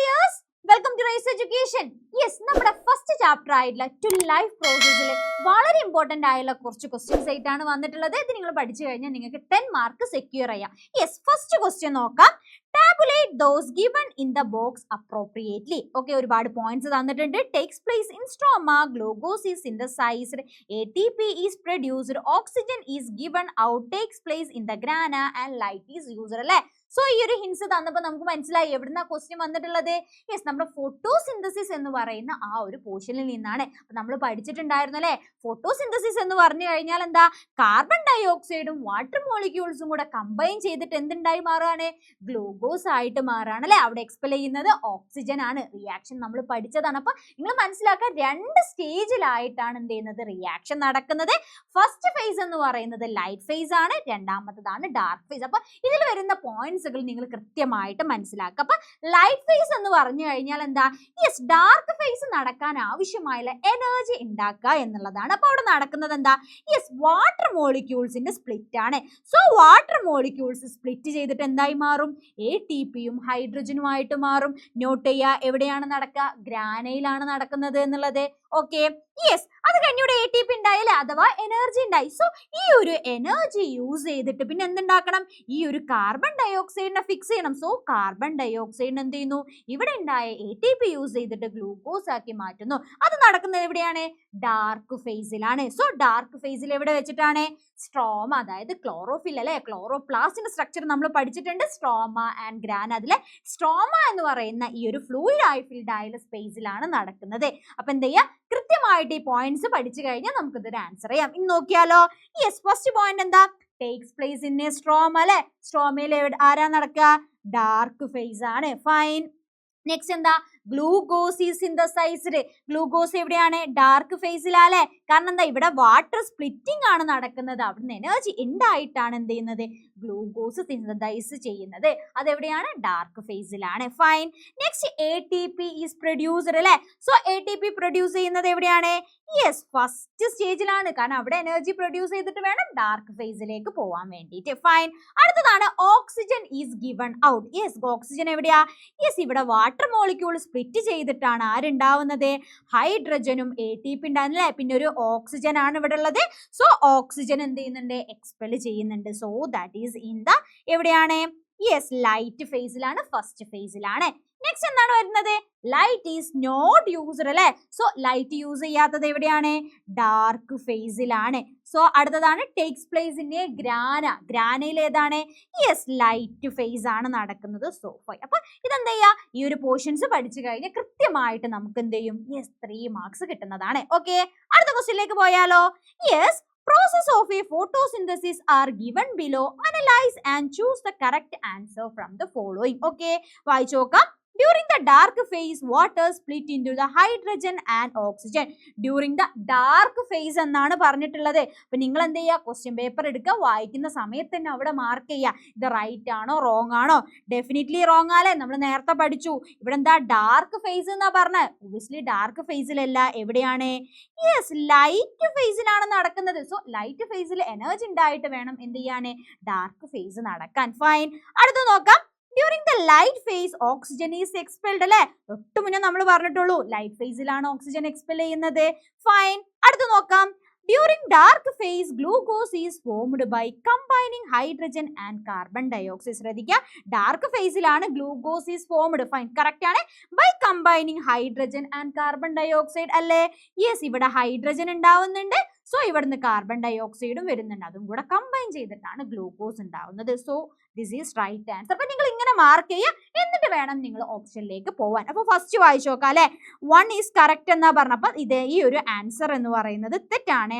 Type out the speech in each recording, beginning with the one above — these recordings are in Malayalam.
dears, welcome to Rise Education. Yes, നമ്മുടെ ഫസ്റ്റ് ചാപ്റ്റർ ആയിട്ടുള്ള ടു ലൈഫ് പ്രോസസ്സിലെ വളരെ ഇമ്പോർട്ടന്റ് ആയുള്ള കുറച്ച് ക്വസ്റ്റ്യൻസ് ആയിട്ടാണ് വന്നിട്ടുള്ളത്. ഇത് നിങ്ങൾ പഠിച്ചു കഴിഞ്ഞാൽ നിങ്ങൾക്ക് 10 മാർക്ക് സെക്യൂർ ചെയ്യാം. യെസ്, ഫസ്റ്റ് ക്വസ്റ്റ്യൻ നോക്കാം. Tabulate those given in the box appropriately. Okay, ഒരുപാട് പോയിന്റ്സ് തന്നിട്ടുണ്ട്. Takes place in stroma, glucose is synthesized, ATP is produced, oxygen is given out, takes place in the grana and light is used. അല്ലേ? സോ ഈ ഒരു ഹിൻസ് തന്നപ്പോൾ നമുക്ക് മനസ്സിലായി എവിടുന്ന ക്വസ്റ്റ്യൻ വന്നിട്ടുള്ളത്. യെസ്, നമ്മുടെ ഫോട്ടോസിന്തസിസ് എന്ന് പറയുന്ന ആ ഒരു പോർഷനിൽ നിന്നാണ്. അപ്പൊ നമ്മൾ പഠിച്ചിട്ടുണ്ടായിരുന്നു അല്ലെ, ഫോട്ടോസിന്തസിസ് എന്ന് പറഞ്ഞു കഴിഞ്ഞാൽ എന്താ, കാർബൺ ഡൈ ഓക്സൈഡും വാട്ടർ മോളിക്യൂൾസും കൂടെ കമ്പൈൻ ചെയ്തിട്ട് എന്തുണ്ടായി മാറുകയാണ്, ഗ്ലൂക്കോസ് ആയിട്ട് മാറുകയാണ് അല്ലെ. അവിടെ എക്സ്പെൽ ചെയ്യുന്നത് ഓക്സിജൻ ആണ്. റിയാക്ഷൻ നമ്മൾ പഠിച്ചതാണ്. അപ്പൊ നിങ്ങൾ മനസ്സിലാക്കുക, 2 സ്റ്റേജിലായിട്ടാണ് എന്ത് ചെയ്യുന്നത്, റിയാക്ഷൻ നടക്കുന്നത്. ഫസ്റ്റ് ഫേസ് എന്ന് പറയുന്നത് ലൈറ്റ് ഫേസ് ആണ്, രണ്ടാമത്തതാണ് ഡാർക്ക് ഫേസ്. അപ്പൊ ഇതിൽ വരുന്ന പോയിന്റ്സ് നിങ്ങൾ കൃത്യമായിട്ട് മനസ്സിലാക്കുക. അപ്പൊ ലൈറ്റ് ഫേസ് എന്ന് പറഞ്ഞു കഴിഞ്ഞാൽ എന്താ, യെസ്, ഡാർക്ക് ഫേസ് നടക്കാൻ ആവശ്യമായുള്ള എനർജി ഉണ്ടാക്കുക എന്നുള്ളതാണ്. അപ്പൊ അവിടെ നടക്കുന്നത് എന്താ, യെസ്, വാട്ടർ മോളിക്യൂൾസിന്റെ സ്പ്ലിറ്റ് ആണ്. സോ വാട്ടർ മോളിക്യൂൾസ് സ്പ്ലിറ്റ് ചെയ്തിട്ട് എന്തായി മാറും, ATPയും ഹൈഡ്രജനും ആയിട്ട് മാറും. നോട്ട് ചെയ്യുക, എവിടെയാണ് നടക്കുക, ഗ്രാനയിലാണ് നടക്കുന്നത് എന്നുള്ളത്. ഓക്കെ, യെസ്, അത് കഴിഞ്ഞൂടെ ATP ഉണ്ടായില്ലേ, അഥവാ എനർജി ഉണ്ടായി. സോ ഈ ഒരു എനർജി യൂസ് ചെയ്തിട്ട് പിന്നെ എന്തുണ്ടാക്കണം, ഈ ഒരു കാർബൺ ഡൈ ഓക്സൈഡിനെ ഫിക്സ് ചെയ്യണം. സോ കാർബൺ ഡൈ ഓക്സൈഡിന് എന്ത് ചെയ്യുന്നു, ഇവിടെ ഉണ്ടായ ATP യൂസ് ചെയ്തിട്ട് ഗ്ലൂക്കോസ് ആക്കി മാറ്റുന്നു. അത് നടക്കുന്നത് എവിടെയാണ്, ഡാർക്ക് ഫേസിലാണ്. സോ ഡാർക്ക് ഫേസിൽ എവിടെ വെച്ചിട്ടാണ്, സ്ട്രോമ, അതായത് ക്ലോറോഫിൽ അല്ലെ, ക്ലോറോപ്ലാസ്റ്റിന്റെ സ്ട്രക്ചർ നമ്മൾ പഠിച്ചിട്ടുണ്ട്. സ്ട്രോമ ആൻഡ് ഗ്രാന, അതിലെ സ്ട്രോമ എന്ന് പറയുന്ന ഈ ഒരു ഫ്ലൂയിഡ് ആയി ഫിൽഡ് ആയുള്ള സ്പേസിലാണ് നടക്കുന്നത്. അപ്പൊ എന്ത് ചെയ്യുക, കൃത്യമായിട്ട് ഈ പോയിന്റ്സ് പഠിച്ചു കഴിഞ്ഞാൽ നമുക്ക് ഇതൊരു ആൻസർ ചെയ്യാം. ഇനി നോക്കിയാലോ, യെസ്, ഫസ്റ്റ് പോയിന്റ് എന്താ, takes place in A stroma അല്ലെ. സ്ട്രോമയിൽ ആരാ നടക്കുക, ഡാർക്ക് ഫേസ് ആണ്. ഫൈൻ. നെക്സ്റ്റ് എന്താ, ഗ്ലൂക്കോസ് ഈസ് സിന്തസൈസ്ഡ്. ഗ്ലൂക്കോസ് എവിടെയാണ്, ഡാർക്ക് ഫേസിലല്ലേ. കാരണം എന്താ, ഇവിടെ വാട്ടർ സ്പ്ലിറ്റിംഗ് ആണ് നടക്കുന്നത്. അവിടുന്ന് എനർജി ഉണ്ടായിട്ടാണ് എന്ത് ചെയ്യുന്നത്, ഗ്ലൂക്കോസ് സിന്തസൈസ് ചെയ്യുന്നത്. അതെവിടെയാണ്, ഡാർക്ക് ഫേസിലാണ്. Fine. Next ATP is produced അല്ലേ. സോ ATP പ്രൊഡ്യൂസ് ചെയ്യുന്നത് എവിടെയാണ്, യെസ്, ഫസ്റ്റ് സ്റ്റേജിലാണ്. കാരണം അവിടെ എനർജി പ്രൊഡ്യൂസ് ചെയ്തിട്ട് വേണം ഡാർക്ക് ഫേസിലേക്ക് പോവാൻ വേണ്ടിയിട്ട്. ഫൈൻ. അടുത്തതാണ് oxygen is given out. Yes, oxygen എവിടെയാ, യെസ്, ഇവിടെ വാട്ടർ മോളിക്യൂൾ സ്പ്ലിറ്റ് ചെയ്തിട്ടാണ് ആരുണ്ടാവുന്നത്, ഹൈഡ്രജനും ATP ഉണ്ടാകുന്നില്ലേ, പിന്നെ ഒരു ഓക്സിജൻ ആണ് ഇവിടെ ഉള്ളത്. സോ ഓക്സിജൻ എന്ത് ചെയ്യുന്നുണ്ട്, എക്സ്പെൽ ചെയ്യുന്നുണ്ട്. So that is in the എവിടെയാണ്, യെസ്, ലൈറ്റ് ഫേസിലാണ്, ഫസ്റ്റ് ഫേസിലാണ്. നെക്സ്റ്റ് എന്താണ് വരുന്നത്, ലൈറ്റ് ഈസ് നോട്ട് യൂസ്ഡ് അല്ലെ. സോ ലൈറ്റ് യൂസ് ചെയ്യാത്തത് എവിടെയാണ്, ഡാർക്ക് ഫേസിലാണ്. സോ അടുത്തതാണ് takes place in a grana. ഗ്രാനയിൽ ഏതാണ്, യെസ്, ലൈറ്റ് ഫേസ് ആണ് നടക്കുന്നത്. So fine. അപ്പൊ ഇതെന്താ ചെയ്യാ, ഈ ഒരു പോർഷൻസ് പഠിച്ചു കഴിഞ്ഞാൽ കൃത്യമായിട്ട് നമുക്ക് എന്ത് ചെയ്യും, യെസ്, 3 മാർക്സ് കിട്ടുന്നതാണ്. ഓക്കെ, അടുത്ത ക്വസ്റ്റ്യനിലേക്ക് പോയാലോ. Yes, process of a photosynthesis are given below. Analyze and choose the correct answer from the following. Okay, വായിച്ചു നോക്കാം. During the dark phase, water split into the hydrogen and oxygen. During the dark phase എന്നാണ് പറഞ്ഞിട്ടുള്ളത്. അപ്പൊ നിങ്ങൾ എന്ത് ചെയ്യുക, ക്വസ്റ്റ്യൻ പേപ്പർ എടുക്കുക, വായിക്കുന്ന സമയത്ത് തന്നെ അവിടെ മാർക്ക് ചെയ്യുക. ഇത് റൈറ്റ് ആണോ റോങ് ആണോ. ഡെഫിനറ്റ്ലി റോങ് ആലേ, നമ്മൾ നേരത്തെ പഠിച്ചു. ഇവിടെ എന്താ, ഡാർക്ക് ഫേസ് എന്നാ പറഞ്ഞത്. ഒബ്വിയസ്ലി ഡാർക്ക് ഫേസിലല്ല, എവിടെയാണ്, യെസ്, ലൈറ്റ് ഫേസിലാണ് നടക്കുന്നത്. സോ ലൈറ്റ് ഫേസിൽ എനർജി ഉണ്ടായിട്ട് വേണം എന്ത് ചെയ്യാന്, ഡാർക്ക് ഫേസ് നടക്കാൻ. ഫൈൻ. അടുത്ത് നോക്കാം. During the light phase, oxygen is expelled അല്ലെ. തൊട്ട് മുന്നേ നമ്മൾ പറഞ്ഞിട്ടുള്ളൂ, ലൈറ്റ് ഫേസിലാണ് ഓക്സിജൻ എക്സ്പെൽ ചെയ്യുന്നത്. ഫൈൻ. അടുത്ത് നോക്കാം. During dark phase, glucose is formed by combining hydrogen and carbon dioxide. ശ്രദ്ധിക്കുക, ഡാർക്ക് ഫേസിലാണ് glucose is formed. Fine, correct ആണ്. By combining hydrogen and carbon dioxide അല്ലേ. യെസ്, ഇവിടെ ഹൈഡ്രജൻ ഉണ്ടാവുന്നുണ്ട്. സോ ഇവിടുന്ന് കാർബൺ ഡയോക്സൈഡും വരുന്നുണ്ട്. അതും കൂടെ കമ്പൈൻ ചെയ്തിട്ടാണ് ഗ്ലൂക്കോസ് ഉണ്ടാവുന്നത്. So this is right answer. അപ്പൊ നിങ്ങൾ ഇങ്ങനെ മാർക്ക് ചെയ്യുക, എന്നിട്ട് വേണം നിങ്ങൾ ഓപ്ഷനിലേക്ക് പോവാൻ. അപ്പൊ ഫസ്റ്റ് വായിച്ചു നോക്കാം അല്ലെ. 1 ഈസ് കറക്റ്റ് എന്നാ പറഞ്ഞപ്പോ ഇത് ഈ ഒരു ആൻസർ എന്ന് പറയുന്നത് തെറ്റാണ്.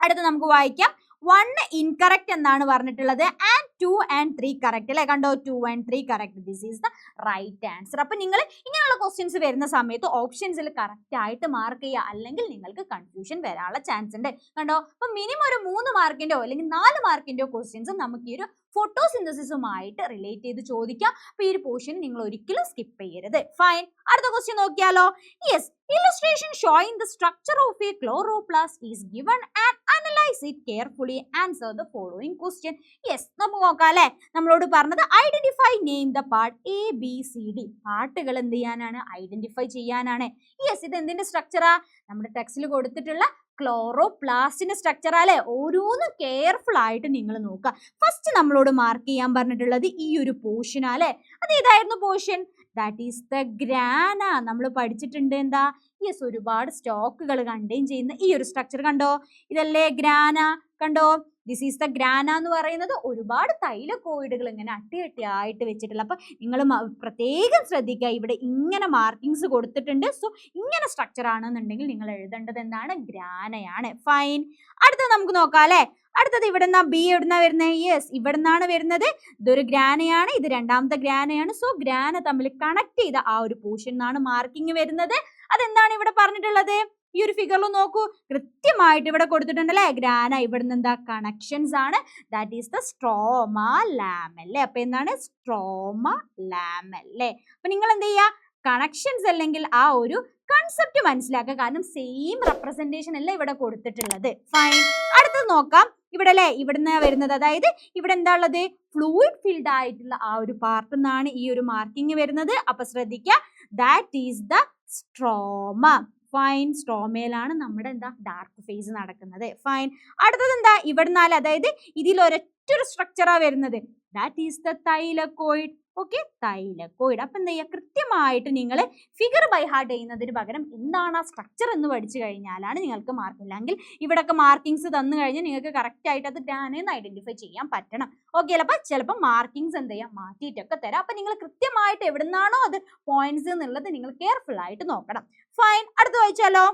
അടുത്ത് നമുക്ക് വായിക്കാം. 1 ഇൻകറക്റ്റ് എന്നാണ് പറഞ്ഞിട്ടുള്ളത്. ആൻഡ് 2 and 3 കറക്റ്റ് അല്ലെ. കണ്ടോ, 2 and 3 correct. This is the right answer. അപ്പൊ നിങ്ങൾ ഇങ്ങനെയുള്ള ക്വസ്റ്റ്യൻസ് വരുന്ന സമയത്ത് ഓപ്ഷൻസിൽ കറക്റ്റ് ആയിട്ട് മാർക്ക് ചെയ്യുക, അല്ലെങ്കിൽ നിങ്ങൾക്ക് കൺഫ്യൂഷൻ വരാനുള്ള ചാൻസ് ഉണ്ട്. കണ്ടോ, അപ്പൊ മിനിമം ഒരു 3 മാർക്കിന്റെയോ അല്ലെങ്കിൽ 4 മാർക്കിന്റെയോ ക്വസ്റ്റ്യൻസ് നമുക്ക് ഈ ഒരു ഫോട്ടോസിന്തസിസുമായിട്ട് റിലേറ്റ് ചെയ്ത് ചോദിക്കാം. അപ്പൊ ഈ ഒരു പോർഷൻ നിങ്ങൾ ഒരിക്കലും സ്കിപ്പ് ചെയ്യരുത്. ഫൈൻ. അടുത്ത ക്വസ്റ്റ്യൻ നോക്കിയാലോ. Yes, illustration showing the structure of a chloroplast is given and analyze it carefully. Answer the following question. Yes, നമുക്ക് നോക്കാം അല്ലെ. നമ്മളോട് പറഞ്ഞത് identify name the part A B C D. പാർട്ടുകൾ എന്ത് ചെയ്യാനാണ്? ഐഡന്റിഫൈ ചെയ്യാനാണ്. യെസ്, ഇത് എന്തിന്റെ സ്ട്രക്ചറാ? നമ്മുടെ ടെക്സ്റ്റിൽ കൊടുത്തിട്ടുള്ള ക്ലോറോപ്ലാസ്റ്റിന്റെ സ്ട്രക്ചർ അല്ലെ. ഓരോന്നും കെയർഫുൾ ആയിട്ട് നിങ്ങൾ നോക്കുക. ഫസ്റ്റ് നമ്മളോട് മാർക്ക് ചെയ്യാൻ പറഞ്ഞിട്ടുള്ളത് ഈ ഒരു പോർഷൻ അല്ലെ. അത് ഏതായിരുന്നു portion? That is the grana. നമ്മൾ പഠിച്ചിട്ടുണ്ട് എന്താ? യെസ്, ഒരുപാട് സ്റ്റോക്കുകൾ കണ്ടെയ്ൻ ചെയ്യുന്ന ഈ ഒരു സ്ട്രക്ചർ കണ്ടോ? ഇതല്ലേ ഗ്രാന? കണ്ടോ? ദിസ് ഈസ് ദ ഗ്രാന എന്ന് പറയുന്നത് ഒരുപാട് തൈലക്കോയിഡുകൾ ഇങ്ങനെ അട്ടിയായിട്ട് വെച്ചിട്ടുള്ള. അപ്പൊ നിങ്ങൾ പ്രത്യേകം ശ്രദ്ധിക്കുക, ഇവിടെ ഇങ്ങനെ മാർക്കിങ്സ് കൊടുത്തിട്ടുണ്ട്. സോ ഇങ്ങനെ സ്ട്രക്ചർ ആണെന്നുണ്ടെങ്കിൽ നിങ്ങൾ എഴുതേണ്ടത് എന്താണ്? ഗ്രാനയാണ്. ഫൈൻ. അടുത്തത് നമുക്ക് നോക്കാം അല്ലെ. അടുത്തത് ഇവിടെ നിന്നാ ബി എവിടുന്നാ വരുന്നത്? യെസ്, ഇവിടെ നിന്നാണ് വരുന്നത്. ഇതൊരു ഗ്രാനയാണ്, ഇത് രണ്ടാമത്തെ ഗ്രാനയാണ്. സോ ഗ്രാന തമ്മിൽ കണക്ട് ചെയ്ത ആ ഒരു പോർഷൻ എന്നാണ് മാർക്കിംഗ് വരുന്നത്. അതെന്താണ് ഇവിടെ പറഞ്ഞിട്ടുള്ളത്? ഈ ഒരു ഫിഗറിൽ നോക്കൂ, കൃത്യമായിട്ട് ഇവിടെ കൊടുത്തിട്ടുണ്ട് അല്ലെ. ഗ്രാന ഇവിടുന്ന് എന്താ? കണക്ഷൻസ് ആണ്. That is the stroma lamellae. അപ്പൊ എന്താണ്? Stroma lamellae. അപ്പൊ നിങ്ങൾ എന്ത് ചെയ്യാ? കണക്ഷൻസ് അല്ലെങ്കിൽ ആ ഒരു കൺസെപ്റ്റ് മനസ്സിലാക്കുക. കാരണം സെയിം റെപ്രസെന്റേഷൻ അല്ല ഇവിടെ കൊടുത്തിട്ടുള്ളത്. ഫൈൻ. അടുത്തത് നോക്കാം. ഇവിടെ അല്ലെ, ഇവിടുന്ന് വരുന്നത്. അതായത് ഇവിടെ എന്താ ഉള്ളത്? ഫ്ലൂയിഡ് ഫിൽഡ് ആയിട്ടുള്ള ആ ഒരു പാർട്ട് എന്നാണ് ഈ ഒരു മാർക്കിംഗ് വരുന്നത്. അപ്പൊ ശ്രദ്ധിക്കുക, that is the stroma. Fine. സ്ട്രോമയിലാണ് നമ്മുടെ എന്താ? ഡാർക്ക് ഫേസ് നടക്കുന്നത്. ഫൈൻ. അടുത്തത് എന്താ? ഇവിടുന്നാല്, അതായത് ഇതിൽ ഒരൊറ്റൊരു സ്ട്രക്ചറാ വരുന്നത്. That is the thylakoid. Okay, thylakoid. അപ്പൊ എന്താ ചെയ്യുക? കൃത്യമായിട്ട് നിങ്ങൾ ഫിഗർ ബൈ ഹാർട്ട് ചെയ്യുന്നതിന് പകരം എന്താണ് ആ സ്ട്രക്ചർ എന്ന് പഠിച്ചു കഴിഞ്ഞാലാണ് നിങ്ങൾക്ക് മാർക്ക്. ഇല്ലെങ്കിൽ ഇവിടെയൊക്കെ മാർക്കിങ്സ് തന്നു കഴിഞ്ഞാൽ നിങ്ങൾക്ക് കറക്റ്റ് ആയിട്ട് അത് ഗ്രാനെന്ന് ഐഡന്റിഫൈ ചെയ്യാൻ പറ്റണം. ഓക്കെ, അപ്പൊ ചിലപ്പോൾ മാർക്കിങ്സ് എന്ത് ചെയ്യാം? മാറ്റിയിട്ടൊക്കെ തരാം. അപ്പൊ നിങ്ങൾ കൃത്യമായിട്ട് എവിടുന്നാണോ അത് പോയിന്റ്സ് എന്നുള്ളത് നിങ്ങൾ കെയർഫുൾ ആയിട്ട് നോക്കണം. ഫൈൻ. അടുത്ത് വായിച്ചാലോ.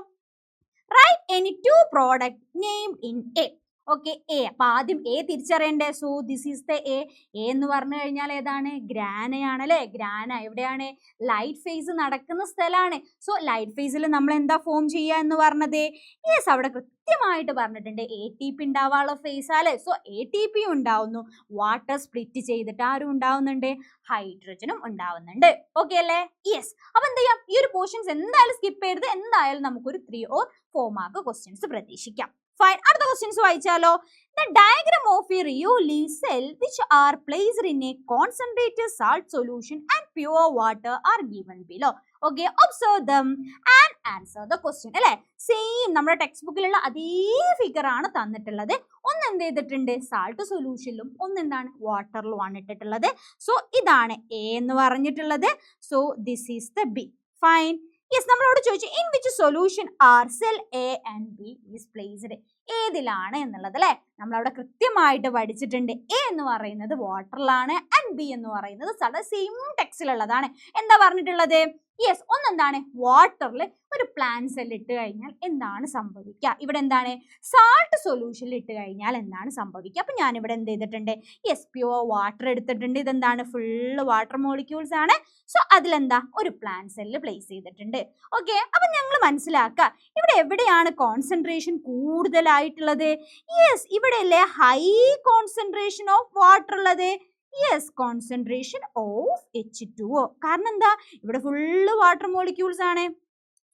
Write any two product name in A. Okay, A. അപ്പൊ ആദ്യം എ തിരിച്ചറിയണ്ടേ. So this is the A. A എന്ന് പറഞ്ഞു കഴിഞ്ഞാൽ ഏതാണ്? ഗ്രാനയാണ് അല്ലെ. ഗ്രാന എവിടെയാണ്? ലൈറ്റ് ഫേസ് നടക്കുന്ന സ്ഥലമാണ്. സോ ലൈറ്റ് ഫേസിൽ നമ്മൾ എന്താ ഫോം ചെയ്യുക എന്ന് പറഞ്ഞത്? യെസ്, അവിടെ കൃത്യമായിട്ട് പറഞ്ഞിട്ടുണ്ട് ATP ഉണ്ടാവാനുള്ള ഫേസ് അല്ലെ. സോ ATP ഉണ്ടാവുന്നു. വാട്ടർ സ്പ്ലിറ്റ് ചെയ്തിട്ട് ആരും ഉണ്ടാവുന്നുണ്ട്? ഹൈഡ്രജനും ഉണ്ടാവുന്നുണ്ട്. ഓക്കെ അല്ലേ? യെസ്. അപ്പൊ എന്ത് ചെയ്യാം? ഈ ഒരു പോർഷൻസ് എന്തായാലും സ്കിപ്പ് ചെയ്യരുത്. എന്തായാലും നമുക്കൊരു 3 or 4 മാർക്ക് ക്വസ്റ്റ്യൻസ് പ്രതീക്ഷിക്കാം. ഫൈൻ. അടുത്ത questions വായിച്ചാലോ. The diagram of a rheolite cell which are placed in a concentrated salt solution and pure water are given below. Okay, observe them and answer the question. അല്ലേ? സെയിം നമ്മുടെ ടെക്സ്റ്റ് ബുക്കിലുള്ള അതേ ഫിഗർ ആണ് തന്നിട്ടുള്ളത്. ഒന്ന് എന്ത് ചെയ്തിട്ടുണ്ട്? സാൾട്ട് സൊല്യൂഷനിലും ഒന്ന് എന്താണ്? വാട്ടറിലുമാണ് ഇട്ടിട്ടുള്ളത്. സോ ഇതാണ് എ എന്ന് പറഞ്ഞിട്ടുള്ളത്. So this is the B. Fine. Yes, നമ്മളോട് ചോദിച്ചു in which solution are cell A and B is placed. ഏതിലാണ് എന്നുള്ളത് അല്ലെ. നമ്മളവിടെ കൃത്യമായിട്ട് പഠിച്ചിട്ടുണ്ട്. എ എന്ന് പറയുന്നത് വാട്ടറിലാണ് ആൻഡ് ബി എന്ന് പറയുന്നത് സെയിം ടെക്സ്റ്റിലുള്ളതാണ്. എന്താ പറഞ്ഞിട്ടുള്ളത്? യെസ്, ഒന്നെന്താണ്? വാട്ടറിൽ ഒരു പ്ലാന്റ് സെൽ ഇട്ട് കഴിഞ്ഞാൽ എന്താണ് സംഭവിക്കുക? ഇവിടെ എന്താണ്? സാൾട്ട് സൊല്യൂഷനിൽ ഇട്ട് കഴിഞ്ഞാൽ എന്താണ് സംഭവിക്കുക? അപ്പൊ ഞാൻ ഇവിടെ എന്ത് ചെയ്തിട്ടുണ്ട്? യെസ്, പ്യുവർ വാട്ടർ എടുത്തിട്ടുണ്ട്. ഇതെന്താണ്? ഫുള്ള് വാട്ടർ മോളിക്യൂൾസ് ആണ്. സോ അതിലെന്താ? ഒരു പ്ലാന്റ് സെല്ല് പ്ലേസ് ചെയ്തിട്ടുണ്ട്. ഓക്കെ, അപ്പൊ ഞങ്ങൾ മനസ്സിലാക്കുക ഇവിടെ എവിടെയാണ് കോൺസെൻട്രേഷൻ കൂടുതലായിട്ടുള്ളത്? യെസ്, ഇവിടെ അല്ലേ ഹൈ കോൺസെൻട്രേഷൻ ഓഫ് വാട്ടർ ഉള്ളത്. Yes, concentration of H2O. കാരണം എന്താ? ഇവിടെ ഫുള്ള് വാട്ടർ മോളിക്യൂൾസ് ആണ്.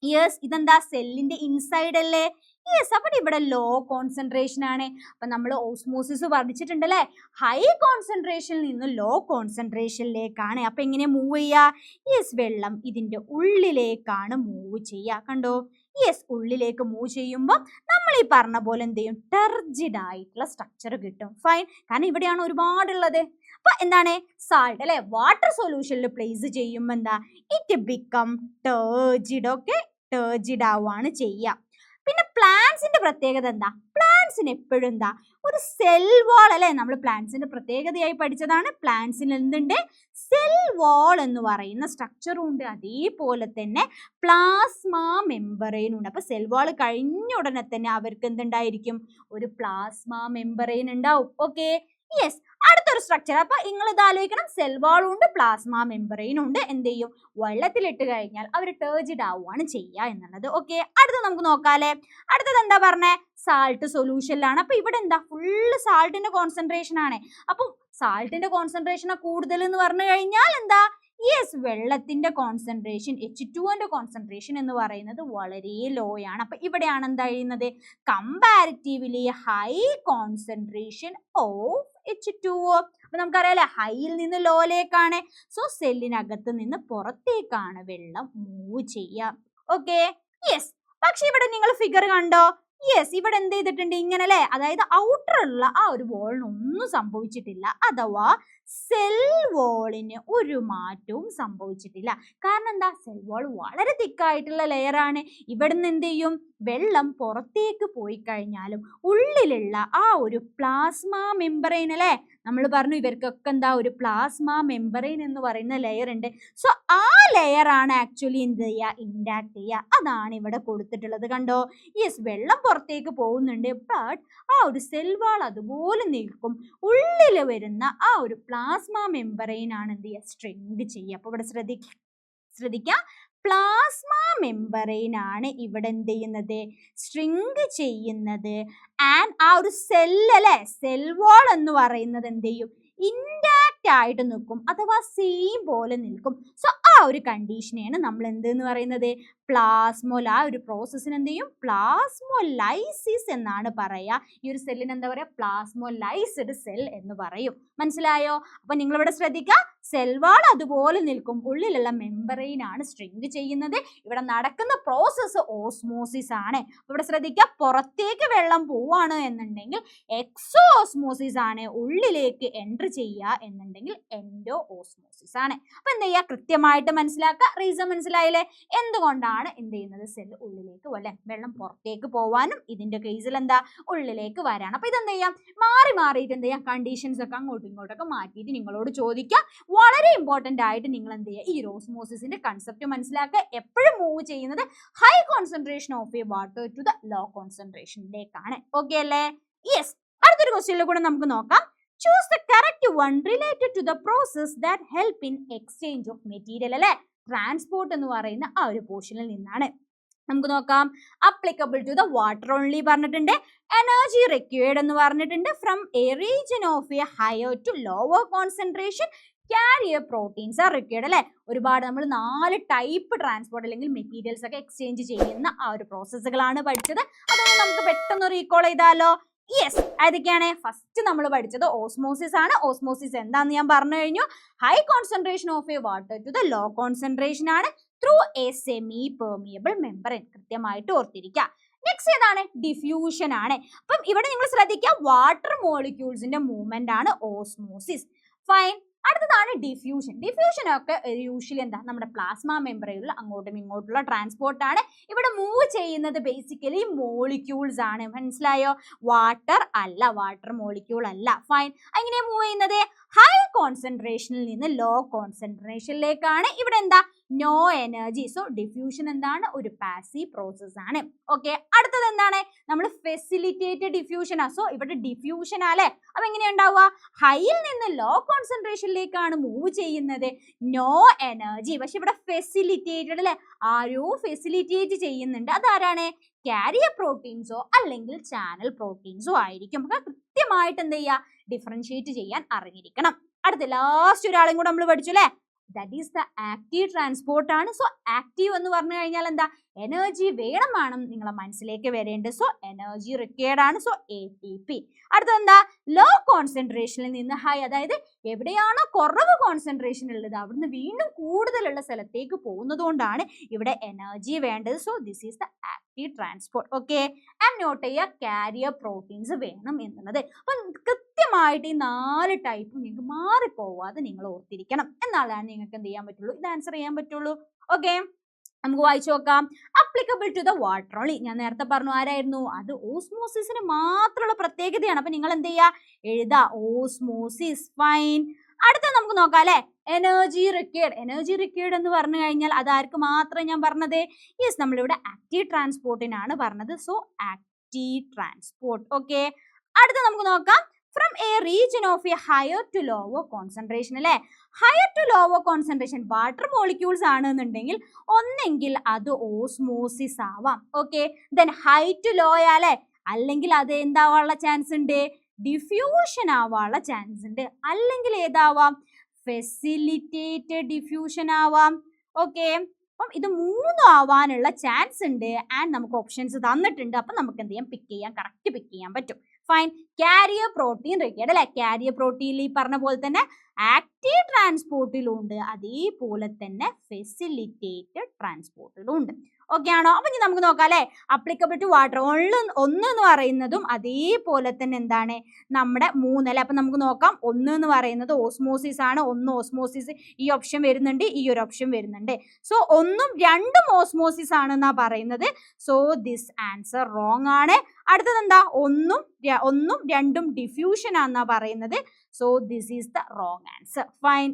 യെസ്, ഇതെന്താ? സെല്ലിന്റെ ഇൻസൈഡ് അല്ലേ. യെസ്, അപ്പൊ ഇവിടെ ലോ കോൺസെൻട്രേഷൻ ആണ്. അപ്പൊ നമ്മൾ ഓസ്മോസിസ് പഠിച്ചിട്ടുണ്ട് അല്ലെ. ഹൈ കോൺസെൻട്രേഷനിൽ നിന്ന് ലോ കോൺസെൻട്രേഷനിലേക്കാണ്. അപ്പൊ എങ്ങനെ മൂവ് ചെയ്യുക? യെസ്, വെള്ളം ഇതിന്റെ ഉള്ളിലേക്കാണ് മൂവ് ചെയ്യുക. കണ്ടോ? യെസ്, ഉള്ളിലേക്ക് മൂവ് ചെയ്യുമ്പോൾ നമ്മൾ ഈ പറഞ്ഞ പോലെ എന്ത് ചെയ്യും? ടെർജിഡ് ആയിട്ടുള്ള സ്ട്രക്ചർ കിട്ടും. ഫൈൻ. കാരണം ഇവിടെയാണ് ഒരുപാടുള്ളത്. അപ്പൊ എന്താണ്? സാൾട്ട് അല്ലെ. വാട്ടർ സൊല്യൂഷനിൽ പ്ലേസ് ചെയ്യുമ്പോൾ എന്താ? It become turgid. Okay, turgid ആവുകയാണ് ചെയ്യുക. പിന്നെ പ്ലാന്റ്സിന്റെ പ്രത്യേകത എന്താ? പ്ലാന്റ്സിന് എപ്പോഴും എന്താ? ഒരു സെൽ വാൾ അല്ലെ. നമ്മൾ പ്ലാന്റ്സിന്റെ പ്രത്യേകതയായി പഠിച്ചതാണ്. പ്ലാന്റ്സിന് എന്തുണ്ട്? സെൽ വാൾ എന്ന് പറയുന്ന സ്ട്രക്ചറും ഉണ്ട്. അതേപോലെ തന്നെ പ്ലാസ്മ മെമ്പറൈൻ ഉണ്ട്. അപ്പൊ സെൽ വാൾ കഴിഞ്ഞ ഉടനെ തന്നെ അവർക്ക് എന്തുണ്ടായിരിക്കും? ഒരു പ്ലാസ്മ മെമ്പറൈൻ ഉണ്ടാവും. ഓക്കെ, യെസ്, അടുത്തൊരു സ്ട്രക്ചർ. അപ്പൊ നിങ്ങൾ ഇത് ആലോചിക്കണം, സെൽ വാളും ഉണ്ട്, പ്ലാസ്മ മെമ്പറൈനും ഉണ്ട്. എന്ത് ചെയ്യും? വെള്ളത്തിലിട്ട് കഴിഞ്ഞാൽ അവർ ടേർജിഡ് ആവുകയാണ് ചെയ്യുക എന്നുള്ളത്. ഓക്കെ, അടുത്ത് നമുക്ക് നോക്കാല്ലേ. അടുത്തത് എന്താ പറഞ്ഞേ? സാൾട്ട് സൊല്യൂഷനിലാണ്. അപ്പൊ ഇവിടെ എന്താ? ഫുള്ള് സാൾട്ടിന്റെ കോൺസെൻട്രേഷൻ ആണ്. അപ്പം സാൾട്ടിന്റെ കോൺസെൻട്രേഷൻ കൂടുതൽ എന്ന് പറഞ്ഞു കഴിഞ്ഞാൽ എന്താ? യെസ്, വെള്ളത്തിന്റെ കോൺസെൻട്രേഷൻ H2O കോൺസെൻട്രേഷൻ എന്ന് പറയുന്നത് വളരെ ലോ ആണ്. അപ്പൊ ഇവിടെയാണ് എന്താ എഴുതുന്നത്? Comparatively high concentration of H2O. അപ്പൊ നമുക്കറിയാലേ, ഹൈയിൽ നിന്ന് ലോയിലേക്കാണ്. സോ സെല്ലിനകത്ത് നിന്ന് പുറത്തേക്കാണ് വെള്ളം മൂവ് ചെയ്യുക. Okay, yes. പക്ഷെ ഇവിടെ നിങ്ങൾ ഫിഗർ കണ്ടോ? യെസ്, ഇവിടെ എന്ത് ചെയ്തിട്ടുണ്ട്? ഇങ്ങനെ അല്ലേ, അതായത് ഔട്ടറുള്ള ആ ഒരു വോളിന് ഒന്നും സംഭവിച്ചിട്ടില്ല. അഥവാ സെൽ വോളിന് ഒരു മാറ്റവും സംഭവിച്ചിട്ടില്ല. കാരണം എന്താ? സെൽ വോൾ വളരെ തിക്കായിട്ടുള്ള ലെയർ ആണ്. ഇവിടുന്ന് എന്ത് ചെയ്യും? വെള്ളം പുറത്തേക്ക് പോയി കഴിഞ്ഞാലും ഉള്ളിലുള്ള ആ ഒരു പ്ലാസ്മ മെമ്പറൈൻ അല്ലേ, നമ്മൾ പറഞ്ഞു ഇവർക്കൊക്കെ എന്താ? ഒരു പ്ലാസ്മ മെമ്പറൈൻ എന്ന് പറയുന്ന ലെയർ ഉണ്ട്. സോ ആ ലെയർ ആണ് ആക്ച്വലി എന്ത് ചെയ്യുക? ഇൻടാക്ട് ചെയ്യുക. അതാണ് ഇവിടെ കൊടുത്തിട്ടുള്ളത്. കണ്ടോ? യെസ്, വെള്ളം പുറത്തേക്ക് പോകുന്നുണ്ട്, ബട്ട് ആ ഒരു സെൽ വാൾ അതുപോലെ നിൽക്കും. ഉള്ളിൽ വരുന്ന ആ ഒരു പ്ലാസ്മ മെമ്പറൈൻ ആണ് എന്ത് ചെയ്യുക? സ്ട്രിങ്ക് ചെയ്യുക. അപ്പൊ ഇവിടെ ശ്രദ്ധിക്കാം, പ്ലാസ്മ മെമ്പറൈൻ ആണ് ഇവിടെ എന്ത് ചെയ്യുന്നത്? സ്ട്രിങ്ക് ചെയ്യുന്നത്. ആൻഡ് ആ ഒരു സെല്ല് അല്ലെ, സെൽ വാൾ എന്ന് പറയുന്നത് എന്ത് ചെയ്യും? ഇൻടാക്റ്റ് ആയിട്ട് നിൽക്കും, അഥവാ സെയിം പോലെ നിൽക്കും. സോ ആ ഒരു കണ്ടീഷനെയാണ് നമ്മൾ എന്തെന്ന് പറയുന്നത്? ആ ഒരു പ്രോസസ്സിന് എന്ത് ചെയ്യും? പ്ലാസ്മോലൈസിസ് എന്നാണ് പറയുക. ഈ ഒരു സെല്ലിന് എന്താ പറയുക? പ്ലാസ്മോലൈസ്ഡ് സെൽ എന്ന് പറയും. മനസ്സിലായോ? അപ്പൊ നിങ്ങൾ ഇവിടെ ശ്രദ്ധിക്കുക, സെൽ വാൾ അതുപോലെ നിൽക്കും, ഉള്ളിലുള്ള മെമ്പറൈൻ ആണ് സ്ട്രിങ് ചെയ്യുന്നത്. ഇവിടെ നടക്കുന്ന പ്രോസസ്സ് ഓസ്മോസിസ് ആണ്. ഇവിടെ ശ്രദ്ധിക്കുക, പുറത്തേക്ക് വെള്ളം പോവാണ് എന്നുണ്ടെങ്കിൽ എക്സോ ഓസ്മോസിസ് ആണ്, ഉള്ളിലേക്ക് എൻട്രി ചെയ്യുക എന്നുണ്ടെങ്കിൽ എൻഡോ ഓസ്മോസിസ് ആണ്. അപ്പൊ എന്ത് ചെയ്യുക? കൃത്യമായിട്ട് മനസ്സിലാക്കുക. റീസൺ മനസ്സിലായില്ലേ? എന്തുകൊണ്ടാണ് എന്ത് ചെയ്യുന്നത്? സെൽ ഉള്ളിലേക്ക് അല്ലെ, വെള്ളം പുറത്തേക്ക് പോവാനും ഇതിന്റെ കേസിൽ എന്താ? ഉള്ളിലേക്ക് വരാണ്. അപ്പൊ ഇതെന്ത് ചെയ്യാം? മാറിയിട്ട് എന്ത് ചെയ്യാം? കണ്ടീഷൻസ് ഒക്കെ അങ്ങോട്ടും ഇങ്ങോട്ടൊക്കെ മാറ്റിയിട്ട് നിങ്ങളോട് ചോദിക്കാം. വളരെ ഇമ്പോർട്ടന്റ് ആയിട്ട് നിങ്ങൾ എന്ത് ചെയ്യുക? ഈ ഓസ്മോസിസിന്റെ കൺസെപ്റ്റ് മനസ്സിലാക്കുക. എപ്പോഴും മൂവ് ചെയ്യുന്നത് high concentration of a water to the low കോൺസെൻട്രേഷനിലേക്കാണ്. ഓക്കെ അല്ലേ? യെസ്. അടുത്തൊരു ക്വസ്റ്റ്യനിൽ കൂടെ നമുക്ക് നോക്കാം. Choose the correct one related to the process that help in exchange of material അല്ലെ, ട്രാൻസ്പോർട്ട് എന്ന് പറയുന്ന ആ ഒരു പോർഷനിൽ നിന്നാണ്. നമുക്ക് നോക്കാം. Applicable to the water only പറഞ്ഞിട്ടുണ്ട്. എനർജി റിക്വയർഡ് എന്ന് പറഞ്ഞിട്ടുണ്ട്. From a region of a higher to lower concentration carrier proteins are required അല്ലെ. ഒരുപാട് നമ്മൾ 4 ടൈപ്പ് ട്രാൻസ്പോർട്ട് അല്ലെങ്കിൽ മെറ്റീരിയൽസ് ഒക്കെ എക്സ്ചേഞ്ച് ചെയ്യുന്ന ആ ഒരു പ്രോസസ്സുകളാണ് പഠിച്ചത്. അതൊന്ന് നമുക്ക് പെട്ടെന്ന് റീകോൾ ചെയ്താലോ? യെസ്, ഏതൊക്കെയാണ്? ഫസ്റ്റ് നമ്മൾ പഠിച്ചത് ഓസ്മോസിസ് ആണ്. ഓസ്മോസിസ് എന്താന്ന് ഞാൻ പറഞ്ഞു കഴിഞ്ഞു. High concentration of a water to the low concentration ആണ് through a semi permeable membrane. കൃത്യമായിട്ട് ഓർത്തിരിക്കുക. നെക്സ്റ്റ് ഏതാണ്? ഡിഫ്യൂഷൻ ആണ്. അപ്പം ഇവിടെ നിങ്ങൾ ശ്രദ്ധിക്കുക, വാട്ടർ മോളിക്യൂൾസിന്റെ മൂവ്മെന്റ് ആണ് ഓസ്മോസിസ്. ഫൈൻ. അടുത്തതാണ് ഡിഫ്യൂഷൻ. ഡിഫ്യൂഷൻ ഒക്കെ യൂഷ്വലി എന്താ? നമ്മുടെ പ്ലാസ്മ മെമ്പറൈനിൽ അങ്ങോട്ടും ഇങ്ങോട്ടുള്ള ട്രാൻസ്പോർട്ട് ആണ്. ഇവിടെ മൂവ് ചെയ്യുന്നത് ബേസിക്കലി മോളിക്യൂൾസ് ആണ്. മനസ്സിലായോ? വാട്ടർ അല്ല, വാട്ടർ മോളിക്യൂൾ അല്ല. ഫൈൻ. എങ്ങനെയാ മൂവ് ചെയ്യുന്നത്? ഹൈ കോൺസെൻട്രേഷനിൽ നിന്ന് ലോ കോൺസെൻട്രേഷനിലേക്കാണ്. ഇവിടെ എന്താ? No energy. സോ ഡിഫ്യൂഷൻ എന്താണ്? ഒരു പാസീവ് പ്രോസസ് ആണ്. ഓക്കെ. അടുത്തത് എന്താണ്? നമ്മൾ ഫെസിലിറ്റേറ്റഡ് ഡിഫ്യൂഷൻ ആ. സോ ഇവിടെ ഡിഫ്യൂഷൻ അല്ലേ. അപ്പൊ എങ്ങനെയാ ഉണ്ടാവുക? ഹൈയിൽ നിന്ന് ലോ കോൺസെൻട്രേഷനിലേക്കാണ് മൂവ് ചെയ്യുന്നത്. No energy. പക്ഷെ ഇവിടെ ഫെസിലിറ്റേറ്റഡ് അല്ലെ, ആരോ ഫെസിലിറ്റേറ്റ് ചെയ്യുന്നുണ്ട്. അതാരാണ്? കാരിയർ പ്രോട്ടീൻസോ അല്ലെങ്കിൽ ചാനൽ പ്രോട്ടീൻസോ ആയിരിക്കും. അപ്പൊ കൃത്യമായിട്ട് എന്ത് ചെയ്യുക? ഡിഫറൻഷിയേറ്റ് ചെയ്യാൻ അറിഞ്ഞിരിക്കണം. അടുത്ത ലാസ്റ്റ് ഒരാളും കൂടെ നമ്മൾ പഠിച്ചു അല്ലെ. That is the active transport ആണ്. സോ ആക്റ്റീവ് എന്ന് പറഞ്ഞു കഴിഞ്ഞാൽ എന്താ? എനർജി വേണം നിങ്ങളെ മനസ്സിലേക്ക് വരേണ്ടത്. സോ എനർജി റിക്വയർഡ് ആണ്. So ATP. അടുത്തത് എന്താ? ലോ കോൺസെൻട്രേഷനിൽ നിന്ന് ഹൈ, അതായത് എവിടെയാണോ കുറവ് കോൺസെൻട്രേഷൻ ഉള്ളത് അവിടുന്ന് വീണ്ടും കൂടുതലുള്ള സ്ഥലത്തേക്ക് പോകുന്നത് കൊണ്ടാണ് ഇവിടെ എനർജി വേണ്ടത്. So this is the active transport. Okay. And note ചെയ്യുക, കാരിയർ പ്രോട്ടീൻസ് വേണം എന്നുള്ളത്. അപ്പൊ കൃത്യമായിട്ട് ഈ 4 ടൈപ്പ് നിങ്ങൾക്ക് മാറിപ്പോവാതെ നിങ്ങൾ ഓർത്തിരിക്കണം. എന്നാലാണ് നിങ്ങൾക്ക് എന്ത് ചെയ്യാൻ പറ്റുള്ളൂ? ഇത് ആൻസർ ചെയ്യാൻ പറ്റുള്ളൂ. ഓക്കെ, നമുക്ക് വായിച്ചു നോക്കാം. Applicable to the water only. ഞാൻ നേരത്തെ പറഞ്ഞു ആരായിരുന്നു? അത് ഓസ്മോസിസിന് മാത്രമുള്ള പ്രത്യേകതയാണ്. അപ്പൊ നിങ്ങൾ എന്ത് ചെയ്യുക? എഴുതാ ഓസ്മോസിസ്. ഫൈൻ. അടുത്ത നമുക്ക് നോക്കാം അല്ലെ. Energy required. എനർജി റിക്വയർഡ് എന്ന് പറഞ്ഞു കഴിഞ്ഞാൽ അതാർക്ക് മാത്രം ഞാൻ പറഞ്ഞത്? യെസ്, നമ്മളിവിടെ ആക്റ്റീവ് ട്രാൻസ്പോർട്ടിനാണ് പറഞ്ഞത്. So active transport. ഓക്കെ. അടുത്ത നമുക്ക് നോക്കാം. From a region of a higher to lower concentration അല്ലെ. Higher to lower concentration water molecules ആണെന്നുണ്ടെങ്കിൽ ഒന്നെങ്കിൽ അത് ഓസ്മോസിസ് ആവാം. Okay, then high to low അല്ലെ, അല്ലെങ്കിൽ അത് എന്താവാനുള്ള ചാൻസ് ഉണ്ട്, ഡിഫ്യൂഷൻ ആവാനുള്ള ചാൻസ് ഉണ്ട്. അല്ലെങ്കിൽ ഏതാവാം, ഫെസിലിറ്റേറ്റഡ് ഡിഫ്യൂഷൻ ആവാം. ഓക്കെ, അപ്പം ഇത് മൂന്നും ആവാനുള്ള ചാൻസ് ഉണ്ട്. ആൻഡ് നമുക്ക് ഓപ്ഷൻസ് തന്നിട്ടുണ്ട്. അപ്പം നമുക്ക് എന്ത് ചെയ്യാം, പിക്ക് ചെയ്യാം, കറക്റ്റ് പിക്ക് ചെയ്യാൻ പറ്റും. ഫൈൻ. കാരിയർ പ്രോട്ടീൻ റിക്വയർഡ് അല്ലെ. കാരിയർ പ്രോട്ടീനിൽ ഈ പറഞ്ഞ പോലെ തന്നെ ആക്റ്റീവ് ട്രാൻസ്പോർട്ടിലും ഉണ്ട്, അതേപോലെ തന്നെ ഫെസിലിറ്റേറ്റഡ് ട്രാൻസ്പോർട്ടിലും ഉണ്ട്. ഓക്കെ ആണോ? അപ്പൊ ഇനി നമുക്ക് നോക്കാം അല്ലെ. അപ്ലിക്കബിൾ ടു വാട്ടർ ഒന്ന് എന്ന് പറയുന്നതും അതേപോലെ തന്നെ എന്താണ് നമ്മുടെ 3 അല്ലെ. അപ്പൊ നമുക്ക് നോക്കാം. 1 എന്ന് പറയുന്നത് ഓസ്മോസിസ് ആണ്. 1 ഓസ്മോസിസ്, ഈ ഓപ്ഷൻ വരുന്നുണ്ട്, ഈ ഒരു ഓപ്ഷൻ വരുന്നുണ്ട്. സോ 1ഉം 2ഉം ഓസ്മോസിസ് ആണെന്നാ പറയുന്നത്. സോ ദിസ് ആൻസർ റോങ് ആണ്. അടുത്തത് എന്താ, 1ഉം 2ഉം ഡിഫ്യൂഷൻ ആണെന്നാ പറയുന്നത്. So this is the wrong answer. Fine.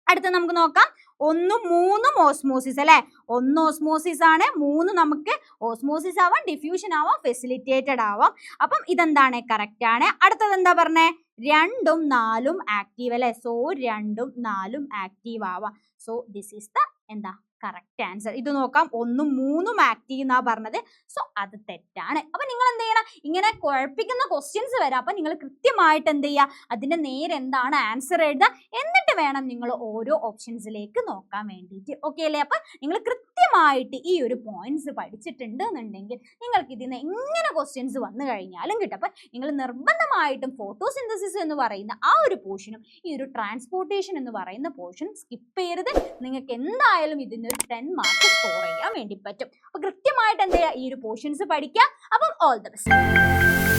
അടുത്ത നമുക്ക് നോക്കാം. 1ഉം 3ഉം ഓസ്മോസിസ് അല്ലെ. 1 ഓസ്മോസിസ് ആണ്, 3 നമുക്ക് ഓസ്മോസിസ് ആവാം, ഡിഫ്യൂഷൻ ആവാം, ഫെസിലിറ്റേറ്റഡ് ആവാം. അപ്പം ഇതെന്താണ്, കറക്റ്റ് ആണ്. അടുത്തത് എന്താ പറഞ്ഞേ, 2ഉം 4ഉം ആക്റ്റീവ് അല്ലെ. സോ 2ഉം 4ഉം ആക്റ്റീവ് ആവാം. സോ ദിസ് ഈസ് ദ എന്താ കറക്റ്റ് ആൻസർ. ഇത് നോക്കാം, 1ഉം 3ഉം ആക്റ്റീവ് എന്നാ പറഞ്ഞത്. സോ അത് തെറ്റാണ്. അപ്പൊ നിങ്ങൾ എന്ത് ചെയ്യണം, ഇങ്ങനെ കുഴപ്പിക്കുന്ന ക്വസ്റ്റ്യൻസ് വരാം. അപ്പൊ നിങ്ങൾ കൃത്യമായിട്ട് എന്ത് ചെയ്യുക, അതിന്റെ നേരെ എന്താണ് ആൻസർ എഴുതുക, എന്നിട്ട് വേണം നിങ്ങൾ ഓരോ ഓപ്ഷൻസിലേക്ക് നോക്കാൻ വേണ്ടിയിട്ട്. ഓക്കെ അല്ലേ? അപ്പൊ നിങ്ങൾ കൃത്യമായിട്ട് ഈ ഒരു പോയിന്റ്സ് പഠിച്ചിട്ടുണ്ട് എന്നുണ്ടെങ്കിൽ നിങ്ങൾക്ക് ഇതിൽ നിന്ന് എങ്ങനെ ക്വസ്റ്റ്യൻസ് വന്നു കഴിഞ്ഞാലും കിട്ടും. അപ്പൊ നിങ്ങൾ നിർബന്ധമായിട്ടും ഫോട്ടോസിന്തസിസ് എന്ന് പറയുന്ന ആ ഒരു പോർഷനും ഈ ഒരു ട്രാൻസ്പോർട്ടേഷൻ എന്ന് പറയുന്ന പോർഷനും സ്കിപ്പ് ചെയ്യരുത്. നിങ്ങൾക്ക് എന്തായാലും ഇതിന് 10 മാർക്ക് സ്കോർ ചെയ്യാൻ വേണ്ടി പറ്റും. അപ്പൊ കൃത്യമായിട്ട് എന്ത് ചെയ്യുക, ഈ ഒരു പോർഷൻസ് പഠിക്കുക. അപ്പം ഓൾ ദ ബെസ്റ്റ്.